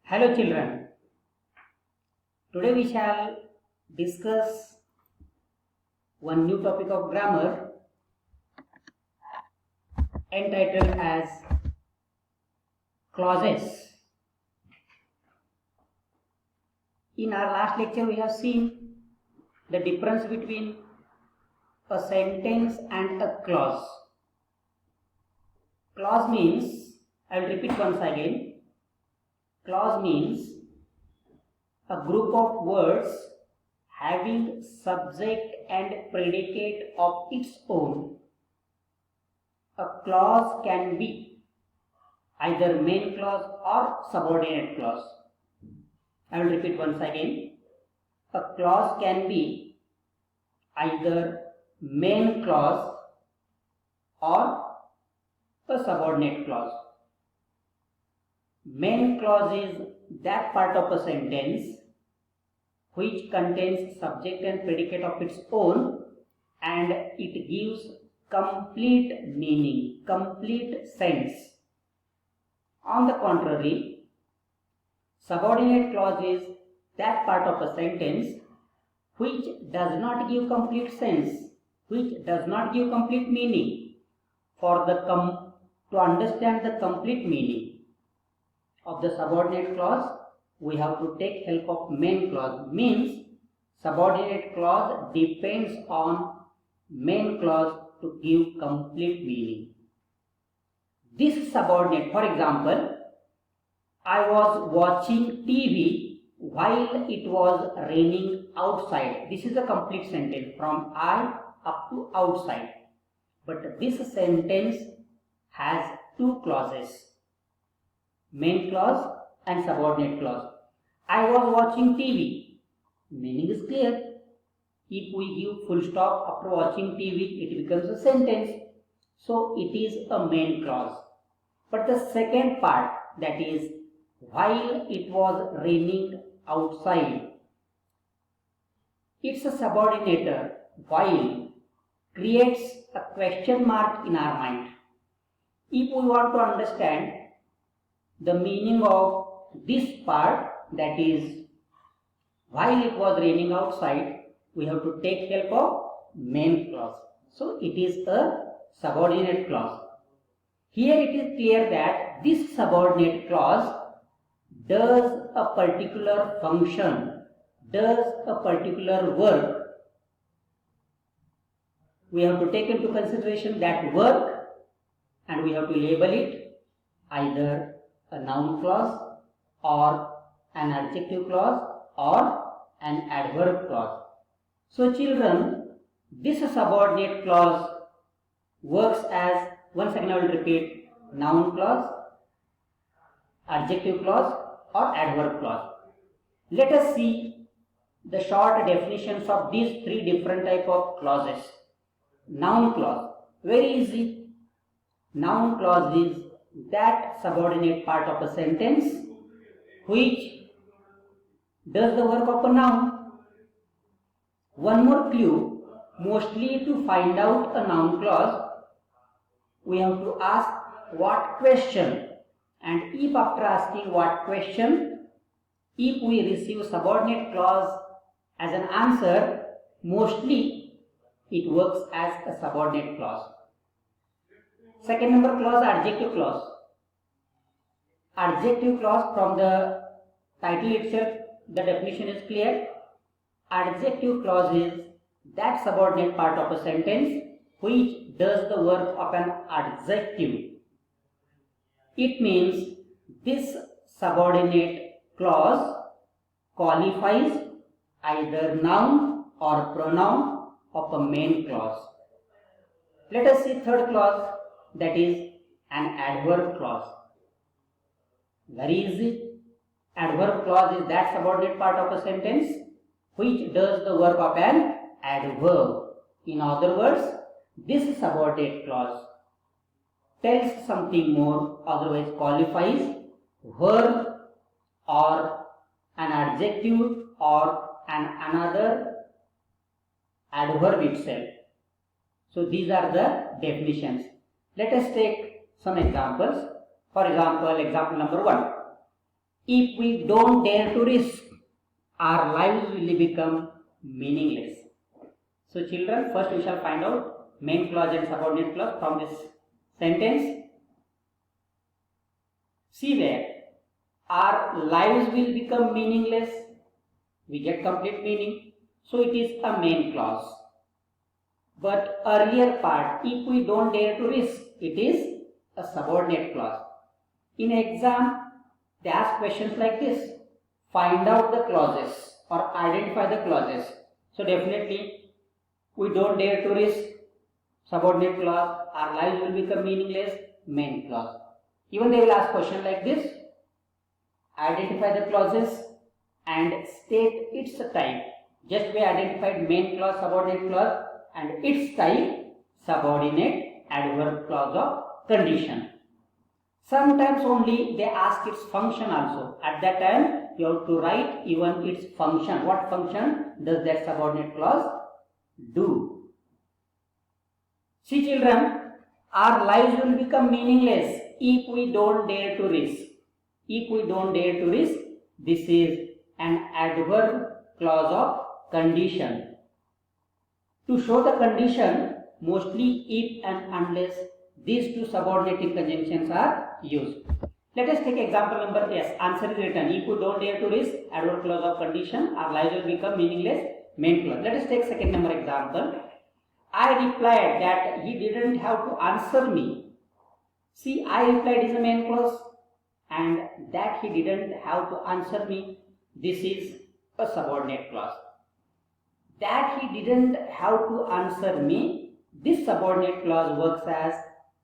Hello children, today we shall discuss one new topic of grammar entitled as clauses. In our last lecture we have seen the difference between a sentence and a clause. Clause means, I will repeat once again, clause means a group of words having subject and predicate of its own. A clause can be either main clause or subordinate clause. I will repeat once again. A clause can be either main clause or a subordinate clause. Main clause is that part of a sentence which contains subject and predicate of its own, and it gives complete meaning, complete sense. On the contrary, subordinate clause is that part of a sentence which does not give complete sense, which does not give complete meaning. To understand the complete meaning of the subordinate clause, we have to take help of main clause. Means subordinate clause depends on main clause to give complete meaning. This subordinate, for example, I was watching TV while it was raining outside. This is a complete sentence from I up to outside. But this sentence has two clauses, main clause and subordinate clause. I was watching TV. Meaning is clear. If we give full stop after watching TV, it becomes a sentence. So it is a main clause. But the second part, that is, while it was raining outside, it's a subordinator. While creates a question mark in our mind. If we want to understand the meaning of this part, that is, while it was raining outside, we have to take help of main clause. So it is a subordinate clause. Here it is clear that this subordinate clause does a particular function, does a particular work. We have to take into consideration that work, and we have to label it either a noun clause or an adjective clause or an adverb clause. So children, this subordinate clause works as, once again I will repeat, noun clause, adjective clause or adverb clause. Let us see the short definitions of these three different type of clauses. Noun clause, very easy. Noun clause is that subordinate part of a sentence which does the work of a noun. One more clue, mostly to find out a noun clause, we have to ask what question, and if after asking what question, if we receive subordinate clause as an answer, mostly it works as a subordinate clause. Second number clause, adjective clause. Adjective clause, from the title itself, the definition is clear. Adjective clause is that subordinate part of a sentence which does the work of an adjective. It means this subordinate clause qualifies either noun or pronoun of a main clause. Let us see third clause, that is an adverb clause. Very easy. Adverb clause is that subordinate part of a sentence which does the work of an adverb. In other words, this subordinate clause tells something more, otherwise qualifies verb or an adjective or another adverb itself. So these are the definitions. Let us take some examples. For example, example number 1. If we don't dare to risk, our lives will become meaningless. So children, first we shall find out main clause and subordinate clause from this sentence. See there, our lives will become meaningless. We get complete meaning. So it is a main clause. But earlier part, if we don't dare to risk, it is a subordinate clause. In exam, they ask questions like this. Find out the clauses or identify the clauses. So definitely, we don't dare to risk, subordinate clause, our lives will become meaningless, main clause. Even they will ask question like this. Identify the clauses and state its type. Just we identified main clause, subordinate clause, and its type, subordinate adverb clause of condition. Sometimes only they ask its function also. At that time, you have to write even its function. What function does that subordinate clause do? See children, our lives will become meaningless if we don't dare to risk. If we don't dare to risk, this is an adverb clause of condition. To show the condition, mostly if and unless these two subordinating conjunctions are used. Let us take example number S. Answer is written. If we don't dare to risk, adverb clause of condition, our lives will become meaningless, main clause. Let us take second number example. I replied that he didn't have to answer me. See, I replied is a main clause, and that he didn't have to answer me, this is a subordinate clause. That he didn't have to answer me, this subordinate clause works as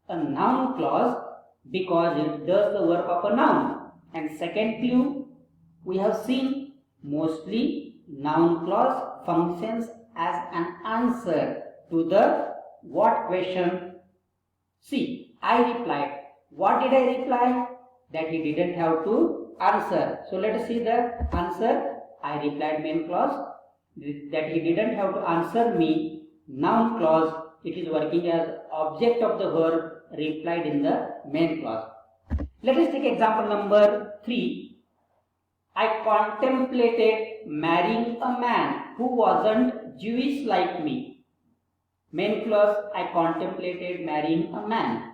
a noun clause because it does the work of a noun. And second clue, we have seen mostly noun clause functions as an answer to the what question. See, I replied. What did I reply? That he didn't have to answer. So let us see the answer. I replied, main clause. That he didn't have to answer me, noun clause. It is working as object of the verb replied in the main clause. Let us take example number 3. I contemplated marrying a man who wasn't Jewish like me. Main clause, I contemplated marrying a man.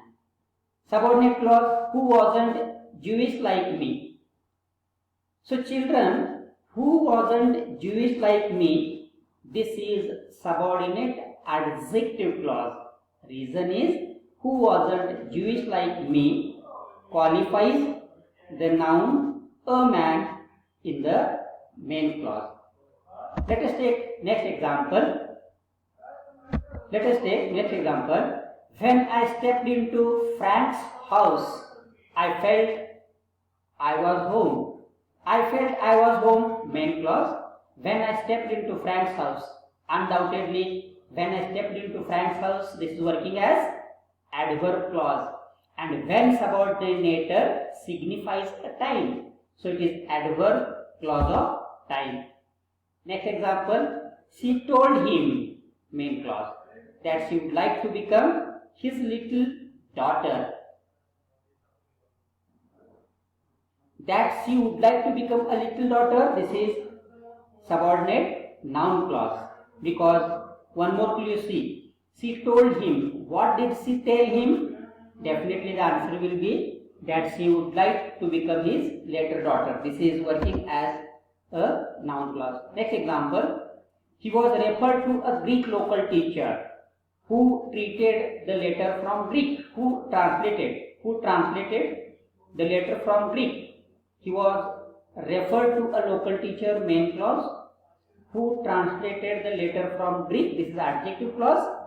Subordinate clause, who wasn't Jewish like me. So children, who wasn't Jewish like me, this is subordinate adjective clause. Reason is, who wasn't Jewish like me qualifies the noun a man in the main clause. Let us take next example. When I stepped into Frank's house, I felt I was home. I felt I was home, main clause. When I stepped into Frank's house, undoubtedly, when I stepped into Frank's house, this is working as adverb clause. And when subordinator signifies a time, so it is adverb clause of time. Next example, she told him, main clause, that she would like to become his little daughter. That she would like to become a little daughter, this is subordinate noun clause. Because one more clue you see, she told him. What did she tell him? Definitely the answer will be that she would like to become his later daughter. This is working as a noun clause. Next example, he was referred to a Greek local teacher who treated the letter from Greek, who translated the letter from Greek. He was referred to a local teacher, main clause, who translated the letter from Greek. This is adjective clause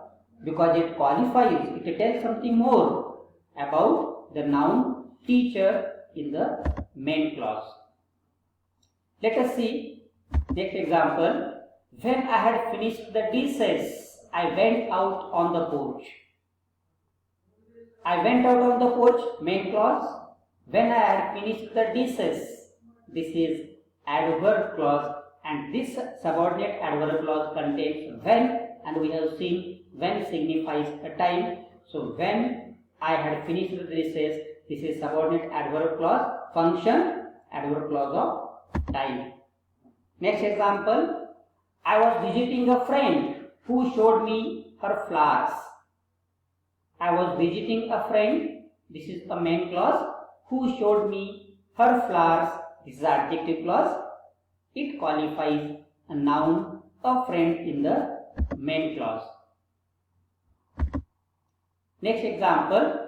because it qualifies, it tells something more about the noun teacher in the main clause. Let us see next example. When I had finished the dishes, I went out on the porch. I went out on the porch, main clause. When I had finished the dishes, this is adverb clause, and this subordinate adverb clause contains when, and we have seen when signifies a time. So when I had finished the dishes, this is subordinate adverb clause function, adverb clause of time. Next example, I was visiting a friend who showed me her flowers. I was visiting a friend, this is a main clause, who showed me her flowers, this is adjective clause. It qualifies a noun, a friend in the main clause. Next example,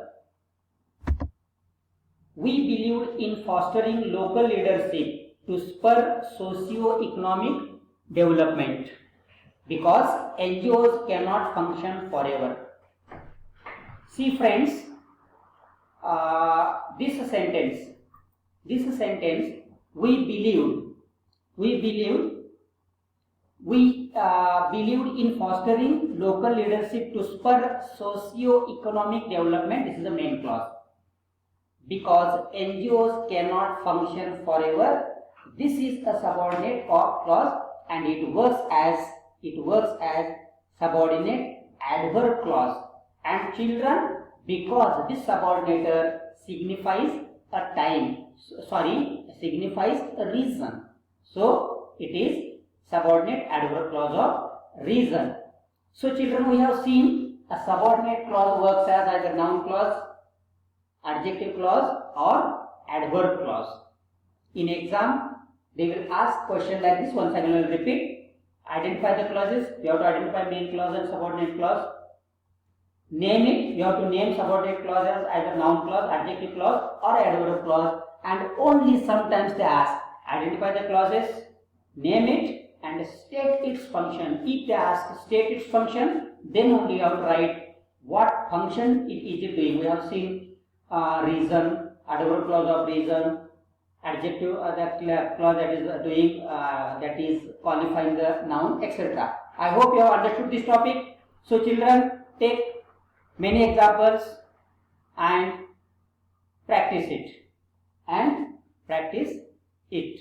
we believed in fostering local leadership to spur socio-economic development because NGOs cannot function forever. See friends, this sentence, we believed in fostering local leadership to spur socio-economic development. This is the main clause. Because NGOs cannot function forever, this is a subordinate clause and it works as subordinate adverb clause. And children, because this subordinator signifies a time, signifies a reason. So it is subordinate adverb clause of reason. So children, we have seen a subordinate clause works as either noun clause, adjective clause or adverb clause. In exam, they will ask question like this. Once again I will repeat. Identify the clauses. You have to identify main clause and subordinate clause. Name it. You have to name subordinate clause as either noun clause, adjective clause or adverb clause. And only sometimes they ask, identify the clauses, name it and state its function. If they ask state its function, then only you have to write what function it is doing. We have seen reason, adverb clause of reason, adjective that clause that is doing that is qualifying the noun, etc. I hope you have understood this topic. So children, take many examples and practice it.